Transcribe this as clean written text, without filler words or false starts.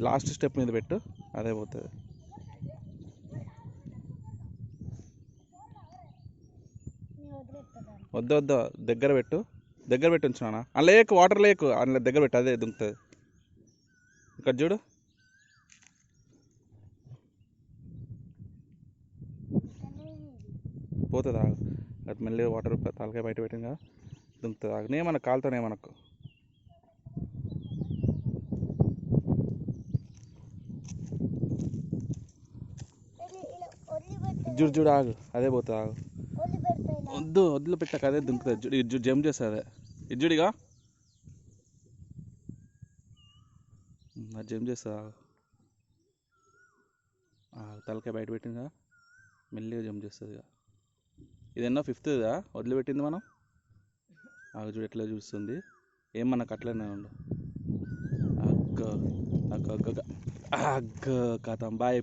Last step మీద పెట్టు, అదే పోతుంది. వద్దు వద్దు, దగ్గర పెట్టు, దగ్గర పెట్టి ఉంచున్నా. అందులో లేకు, వాటర్ లేకు, అందులో దగ్గర పెట్టు, అదే దుంకుతుంది. ఇక్కడ చూడు, పోతుంది. ఆగు, అది మళ్ళీ వాటర్ తలకాయ బయట పెట్టింది కదా, దుంకుతుంది. ఆగు, నేమనకు కాలుతోనే మనకు. చూడు చూడు, ఆగు, అదే పోతుంది. ఆగు, వద్దు వద్దులు పెట్టాక అదే దుంకుతుంది. చూడు ఇది జంప్ చేస్తుంది, అదే ఇది చూడిగా, అది జంప్ చేస్తుంది. ఆగు, తలకాయ బయట పెట్టింది కదా, మెల్లిగా జంప్ చేస్తుంది. ఇక ఇది ఎన్నో ఫిఫ్త్దా వదిలిపెట్టింది మనం. ఆగు చూడు ఎట్లా చూస్తుంది, ఏం మనకు అట్లనే ఉండు. అగ్గ అగ్గ అగ్గ అగ్గ కథం బాయ్.